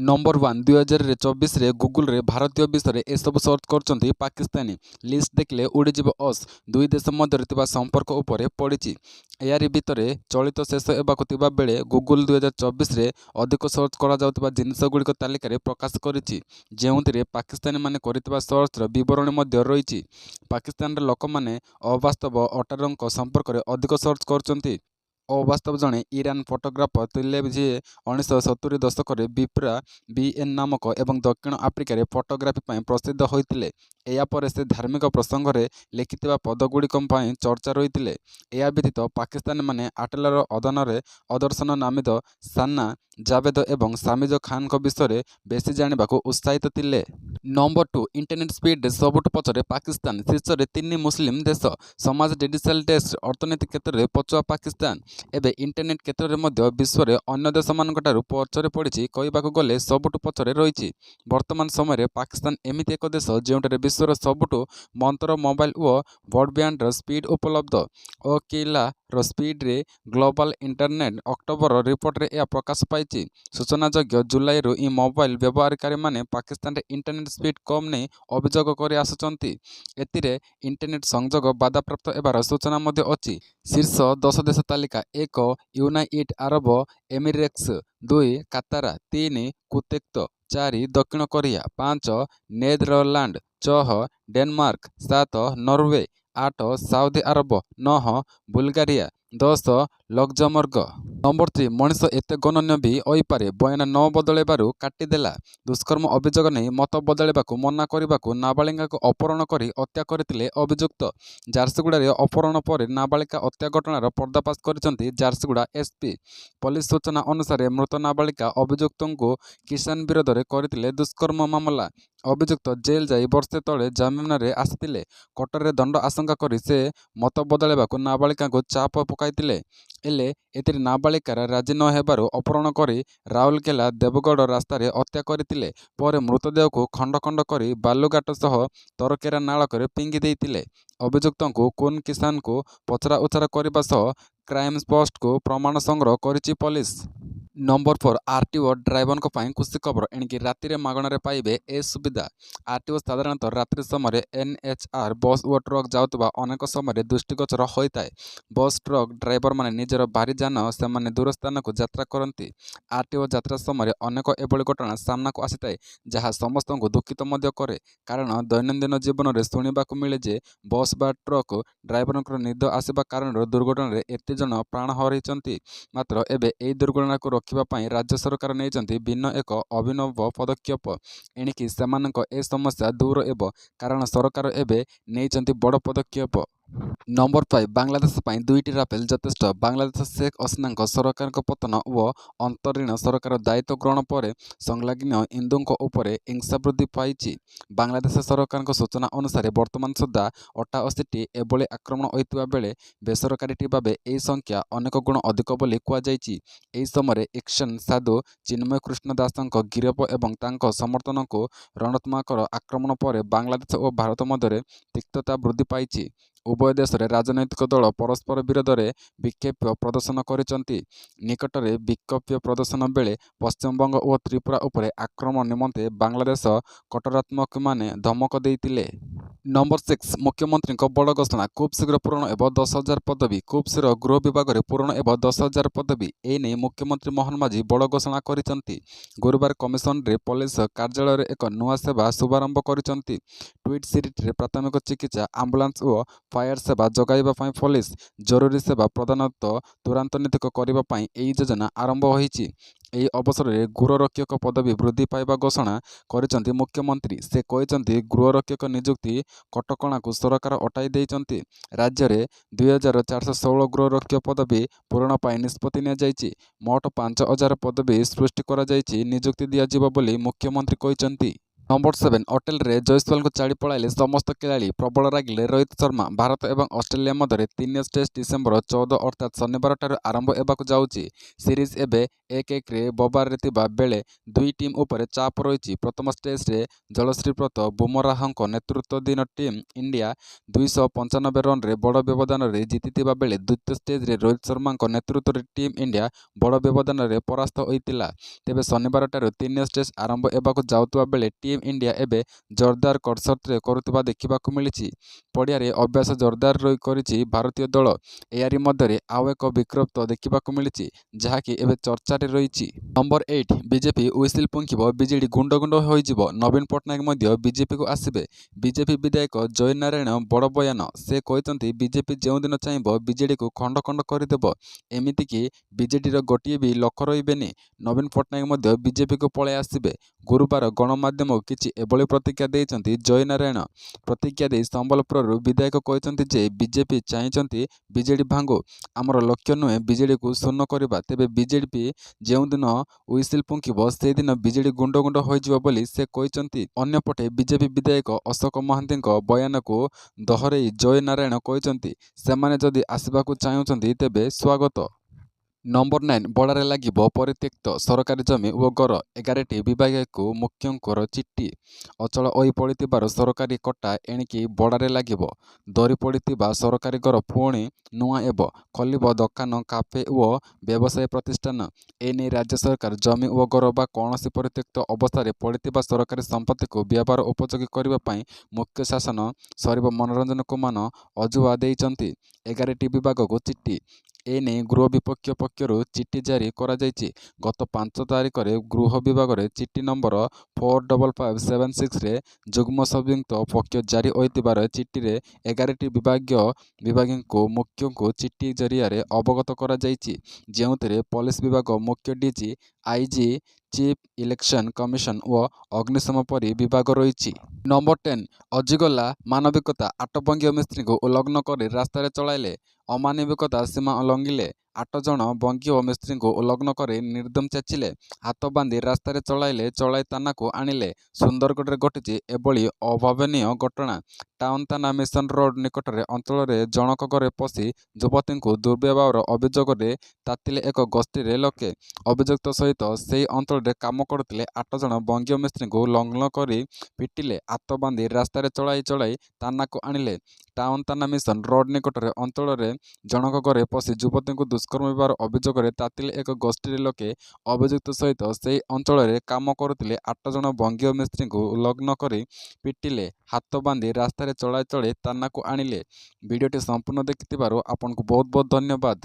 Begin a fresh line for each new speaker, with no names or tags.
Number 1 2024 रे Google रे भारतीय विषय एसबू सर्च करछंती पाकिस्तानी लिस्ट देखले उड़ीजीव अस दुई देश मध्य थिबा संपर्क उपरे पड़िछि। यारी भितरे चलित शेष हेबाकु थिबा बेले गुगल 2024 रे अधिक सर्च करा जाउथिबा जिनिसगुड़िक तालिकार प्रकाश करिछि, जेउथिरे पाकिस्तानी माने करिथिबा सर्चर विवरणी मध्य रहिछि। पाकिस्तान रे लोकमाने अवास्तव अटारंक संपर्क रे अधिक सर्च करछंती। अवास्तव जड़े इरान फोटोग्राफर ଥିଲେ जे 1970 दशक विप्रा बीएन नामक एवं दक्षिण आफ्रिकार फोटोग्राफी प्रसिद्ध होते। यापर से धार्मिक प्रसंग में लिखिथिबा पदगुड़िक चर्चा रही। या व्यतीत पाकिस्तानी माने आटेलर अधन अदर्शन नामित सान्ना जावेद एवं सामिज खान विषय बेसी जानिबाकु उत्साहित थिले। नंबर 2 इंटरनेट स्पीड सबुठ पछरे पाकिस्तान शीर्ष में 3 मुस्लिम देश। समाज डिजिटल डेस्क अर्थनीति क्षेत्र में पछुआ पाकिस्तान एबे इंटरनेट क्षेत्र में विश्व में अन्य देश मान पछरे पड़ी कहवाक गले सबुठ पछरे रही। वर्तमान समय पाकिस्तान एमती एक देश जोटे विश्वर सबुठ मंतर मोबाइल और ब्रॉडबैंड स्पीड उपलब्ध। ओकिला स्पीड रे ग्लोबल इंटरनेट अक्टोबर रिपोर्ट रे यह प्रकाश पाई। सूचनाजोग्य जुलाई रु इ मोबाइल व्यवहारकारी माने पाकिस्तान रे इंटरनेट स्पीड कम नहीं अभियोग कर आसुचंती। एतिरे इंटरनेट संजोग बाधाप्राप्त एबार सूचना मध्य अछि। शीर्ष 10 देश तालिका 1 United Arab Emirates, 2 Qatar, 3 Kuwait, 4 दक्षिण Korea, 5 Netherland, 6 Denmark, 7 Norway, 8 Saudi Arab, 9 Bulgaria, 10 Luxembourg. Number 3 Manish एत गणन्य भी होईपारे बयान न बदलैबारु काटिदेला। दुष्कर्म अभियोग नहीं मत बदलैबाकु मना करिबाकु नाबालिका को अपहरण करी हत्या करथिले अभियुक्त। झारसुगुड़ा अपहरण पर नाबालिका हत्या घटनार पर्दाफाश करिसेंती झारसुगुड़ा एसपी। पुलिस सूचना अनुसार मृत नाबालिका अभियुक्त को किसान विरोध में करथिले दुष्कर्म मामला। अभियुक्त जेल जाई वर्षे तले जमीन रे आसिथिले। कोर्टर रे दंड आशंका करी से मत बदलैबाकु नाबालिका को चाप पकाइथिले। एले एतिर नाबालिकार राजी न हेबारु अपहरण करी राउरकेला देवगढ़ रास्ता रे हत्या करथिले। पर मृतदेह को खंड खंड करी बालुघाट सह तरकेरा नालक फिंगी देइथिले। अभियुक्त को कुन किसान को पचरा उचरा करने सह क्राइम स्पॉट को प्रमाण संग्रह करिछि पुलिस। नंबर 4 आरटीओ ड्राइवर खुशी खबर एणिकी राति मागणार पाइबे ए सुविधा। आरटीओ साधारणतः रात्रि समय एनएचआर बस और ट्रक जाउतबा अनेक समय दृष्टिगोचर होता है। बस ट्रक ड्राइवर माने निजर भारी जान से दूर स्थान को यात्रा करती। आरटीओ यात्रा समय अनेक एभली घटना सामना को आसी जहाँ समस्त को दुखित करे। कारण दैनंदिन जीवन में शुणवाक मिले जे बस बा ट्रक ड्राइवर निद आसवा कारण दुर्घटना एत जन प्राण हरइछंती। मात्र एबे एई दुर्घटना को रखिबा राज्य सरकार नहीं भिन्न एक अभिनव पदक्षेप। एणिकी सेमानक ए समस्या दूर एब कारण सरकार एबे नहीं बड़ पदक्षेप। नंबर 5 बांग्लादेश दुईटी राफेल यथेष्ट। बांग्लादेश शेख हसीना सरकार पतन और अंतरीण सरकार दायित्व ग्रहण पर संलग्न हिंदुओं उपर हिंसा वृद्धि पाई। बांग्लादेश सरकार सूचना अनुसार वर्तमान सुधा 88टी एभली आक्रमण होता बेले बेसरकारी भाव यह संख्या अनेक गुण अधिक बोली कहुई। यह समय एक्शन साधु चिन्मय कृष्ण दास गिरफ एवं तांको समर्थन को रणत्माक आक्रमण पर बांग्लादेश और भारत मध्य तिक्तता वृद्धि पाई। उभय देश राजनैतिक दल परस्पर विरोध में विक्षोभ प्रदर्शन करिसेंती। निकट में विक्षोभ प्रदर्शन बेले पश्चिमबंग और त्रिपुरा उपर आक्रमण निमंते बांग्लादेश कटरात्मक माने धमक देइतिले। नंबर 6 मुख्यमंत्री बड़ घोषणा खूब शीघ्र पूरण एवं 10,000 पदवी। खूब शीघ्र गृह विभाग में पूरण एवं 10,000 पदवी एने मुख्यमंत्री मोहन माझी बड़ घोषणा करिसेंती। गुरुवार कमिशन रे पुलिस कार्यालय रे एक नुआ सेवा शुभारंभ करिसेंती। ट्वीट सीरीज रे प्राथमिक चिकित्सा आम्बुलांस और फायर सेवा जगाइबा पई पुलिस जरूरी सेवा प्रदान त्वरान्वित करने यह योजना आरंभ होईछि। यह अवसर में गृहरक्षक पदवी वृद्धि पाइबा घोषणा करिसेंती मुख्यमंत्री। से कहते गृहरक्षक नियुक्ति कटकणा को सरकार हटाई देइछंती। राज्य में 2416 गृहरक्षक पदवी पूरण पाई निष्पत्ति नियाଯାଇଛି। मोट 5000 पदवी सृष्टि करा जाइछि। नियुक्ति दियाजिबो बोली मुख्यमंत्री कहते। ନମ୍ବର 7 ଅଟେଲରେ ଜୟସ୍ୱାଲଙ୍କୁ ଛାଡ଼ି ପଳାଇଲେ ସମସ୍ତ ଖେଳାଳି, ପ୍ରବଳ ରାଗିଲେ ରୋହିତ ଶର୍ମା। ଭାରତ ଏବଂ ଅଷ୍ଟ୍ରେଲିଆ ମଧ୍ୟରେ 3 ଟେଷ୍ଟ ଡିସେମ୍ବର 14 ଅର୍ଥାତ୍ ଶନିବାରଠାରୁ ଆରମ୍ଭ ହେବାକୁ ଯାଉଛି। ସିରିଜ୍ ଏବେ 1-1ରେ ବବାରରେ ଥିବା ବେଳେ ଦୁଇ ଟିମ୍ ଉପରେ ଚାପ ରହିଛି। ପ୍ରଥମ ଟେଷ୍ଟରେ ଜଳଶ୍ରୀପ୍ରତ ବୁମରାହଙ୍କ ନେତୃତ୍ୱାଧୀନ ଟିମ୍ ଇଣ୍ଡିଆ 295 ରନରେ ବଡ଼ ବ୍ୟବଧାନରେ ଜିତିଥିବା ବେଳେ ଦ୍ୱିତୀୟ ଟେଷ୍ଟରେ ରୋହିତ ଶର୍ମାଙ୍କ ନେତୃତ୍ୱରେ ଟିମ୍ ଇଣ୍ଡିଆ ବଡ଼ ବ୍ୟବଧାନରେ ପରାସ୍ତ ହୋଇଥିଲା। ତେବେ ଶନିବାରଠାରୁ 3 ଟେଷ୍ଟ ଆରମ୍ଭ ହେବାକୁ ଯାଉଥିବା ବେଳେ ଟିମ୍ ଇଣ୍ଡିଆ ଏବେ ଜୋରଦାର କସରତ କରୁଥିବା ଦେଖିବାକୁ ମିଳିଛି। ପଡ଼ିଆରେ ଅଭ୍ୟାସ ଜୋରଦାର କରିଛି ଭାରତୀୟ ଦଳ। ଏହାରି ମଧ୍ୟରେ ଆଉ ଏକ ବିକ୍ଷୋଭ ଦେଖିବାକୁ ମିଳିଛି, ଯାହାକି ଏବେ ଚର୍ଚ୍ଚାରେ ରହିଛି। ନମ୍ବର 8 ବିଜେପି ହୁଇସିଲ୍ ଫୁଙ୍କିବ, ବିଜେଡି ଗୁଣ୍ଡ ଗୁଣ୍ଡ ହୋଇଯିବ, ନବୀନ ପଟ୍ଟନାୟକ ମଧ୍ୟ ବିଜେପିକୁ ଆସିବେ। ବିଜେପି ବିଧାୟକ ଜୟ ନାରାୟଣ ବଡ଼ ବୟାନ। ସେ କହିଛନ୍ତି ବିଜେପି ଯେଉଁଦିନ ଚାହିଁବ ବିଜେଡିକୁ ଖଣ୍ଡ ଖଣ୍ଡ କରିଦେବ। ଏମିତିକି ବିଜେଡିର ଗୋଟିଏ ବି ଲୋକ ରହିବେନି। ନବୀନ ପଟ୍ଟନାୟକ ମଧ୍ୟ ବିଜେପିକୁ ପଳାଇ ଆସିବେ। ଗୁରୁବାର ଗଣମାଧ୍ୟମକୁ କିଛି ଏଭଳି ପ୍ରତିକ୍ରିୟା ଦେଇଛନ୍ତି ଜୟ ନାରାୟଣ। ପ୍ରତିକ୍ରିୟା ଦେଇ ସମ୍ବଲପୁରରୁ ବିଧାୟକ କହିଛନ୍ତି ଯେ ବିଜେପି ଚାହିଁଛନ୍ତି ବିଜେଡି ଭାଙ୍ଗୁ। ଆମର ଲକ୍ଷ୍ୟ ନୁହେଁ ବିଜେଡିକୁ ଶୂନ କରିବା। ତେବେ ବିଜେପି ଯେଉଁଦିନ ହୁଇସିଲ୍ ଫୁଙ୍କିବ ସେଦିନ ବିଜେଡି ଗୁଣ୍ଡ ଗୁଣ୍ଡ ହୋଇଯିବ ବୋଲି ସେ କହିଛନ୍ତି। ଅନ୍ୟପଟେ ବିଜେପି ବିଧାୟକ ଅଶୋକ ମହାନ୍ତିଙ୍କ ବୟାନକୁ ଦୋହରାଇ ଜୟ ନାରାୟଣ କହିଛନ୍ତି ସେମାନେ ଯଦି ଆସିବାକୁ ଚାହୁଁଛନ୍ତି ତେବେ ସ୍ୱାଗତ। ନମ୍ବର 9 ବଡ଼ାରେ ଲାଗିବ ପରିତ୍ୟକ୍ତ ସରକାରୀ ଜମି ଓ ଘର। 11ଟି ବିଭାଗୀୟକୁ ମୁଖ୍ୟଙ୍କର ଚିଠି। ଅଚଳ ହୋଇ ପଡ଼ିଥିବାର ସରକାରୀ କୋଟା ଏଣିକି ବଡ଼ାରେ ଲାଗିବ। ଧରି ପଡ଼ିଥିବା ସରକାରୀ ଘର ପୁଣି ନୂଆ ହେବ। ଖୋଲିବ ଦୋକାନ, କାଫେ ଓ ବ୍ୟବସାୟ ପ୍ରତିଷ୍ଠାନ। ଏନେଇ ରାଜ୍ୟ ସରକାର ଜମି ଓ ଘର ବା କୌଣସି ପରିତ୍ୟକ୍ତ ଅବସ୍ଥାରେ ପଡ଼ିଥିବା ସରକାରୀ ସମ୍ପତ୍ତିକୁ ବ୍ୟବହାର ଉପଯୋଗୀ କରିବା ପାଇଁ ମୁଖ୍ୟ ଶାସନ ସଚିବ ମନୋରଞ୍ଜନ ମାନ ଅଜୁହା ଦେଇଛନ୍ତି। 11ଟି ବିଭାଗକୁ ଚିଠି। ଏନେଇ ଗୃହ ବିପକ୍ଷ ପକ୍ଷରୁ ଚିଠି ଜାରି କରାଯାଇଛି। ଗତ 5 ତାରିଖରେ ଗୃହ ବିଭାଗରେ ଚିଠି ନମ୍ବର 45576ରେ ଯୁଗ୍ମ ସଚିବଙ୍କ ପକ୍ଷ ଜାରି ହୋଇଥିବାର ଚିଠିରେ 11ଟି ବିଭାଗୀୟଙ୍କୁ ମୁଖ୍ୟଙ୍କୁ ଚିଠି ଜରିଆରେ ଅବଗତ କରାଯାଇଛି। ଯେଉଁଥିରେ ପୋଲିସ ବିଭାଗ ମୁଖ୍ୟ, DG, IG, chief election commission ଓ ଅଗ୍ନିଶମ ପରି ବିଭାଗ ରହିଛି। ନମ୍ବର 10 ଅଜିଗଲା ମାନବିକତା। 8 ବଙ୍ଗୀୟ ମିସ୍ତ୍ରୀଙ୍କୁ ଉଲଗ୍ନ କରି ରାସ୍ତାରେ ଚଳାଇଲେ। ଅମାନବିକତା ସୀମା ଲଙ୍ଘିଲେ। 8 ଜଣ ବଙ୍ଗୀୟ ମିସ୍ତ୍ରୀଙ୍କୁ ଉଲଗ୍ନ କରି ନିର୍ଦ୍ଦମ ଛେଚିଲେ, ହାତ ବାନ୍ଧି ରାସ୍ତାରେ ଚଳାଇ ଥାନାକୁ ଆଣିଲେ। ସୁନ୍ଦରଗଡ଼ରେ ଘଟିଛି ଏଭଳି ଅଭାବନୀୟ ଘଟଣା। ଟାଉନ ଥାନା ମିଶନ ରୋଡ ନିକଟରେ ଅଞ୍ଚଳରେ ଜଣକ ଘରେ ପଶି ଯୁବତୀଙ୍କୁ ଦୁର୍ବ୍ୟବହାର ଅଭିଯୋଗରେ ତାତିଲେ ଏକ ଗୋଷ୍ଠୀର ଲୋକେ। ଅଭିଯୁକ୍ତ ସହିତ ସେହି ଅଞ୍ଚଳରେ କାମ କରୁଥିଲେ 8 ଜଣ ବଙ୍ଗୀୟ ମିସ୍ତ୍ରୀଙ୍କୁ ଲଗ୍ନ କରି ପିଟିଲେ, ହାତ ବାନ୍ଧି ରାସ୍ତାରେ ଚଳାଇ ଥାନାକୁ ଆଣିଲେ। ଟାଉନ ଥାନା ମିଶନ ରୋଡ ନିକଟରେ ଅଞ୍ଚଳରେ ଜଣକ ଘରେ ପଶି ଯୁବତୀଙ୍କୁ ଦୁଷ୍କର୍ମ ହେବାର ଅଭିଯୋଗରେ ତାତିଲେ ଏକ ଗୋଷ୍ଠୀର ଲୋକେ। ଅଭିଯୁକ୍ତ ସହିତ ସେହି ଅଞ୍ଚଳରେ କାମ କରୁଥିଲେ 8 ଜଣ ବଙ୍ଗୀୟ ମିସ୍ତ୍ରୀଙ୍କୁ ଲଗ୍ନ କରି ପିଟିଲେ, ହାତ ବାନ୍ଧି ରାସ୍ତାରେ ଚଳାଇ ଥାନାକୁ ଆଣିଲେ। ଭିଡ଼ିଓଟି ସମ୍ପୂର୍ଣ୍ଣ ଦେଖିଥିବାରୁ ଆପଣଙ୍କୁ ବହୁତ ବହୁତ ଧନ୍ୟବାଦ।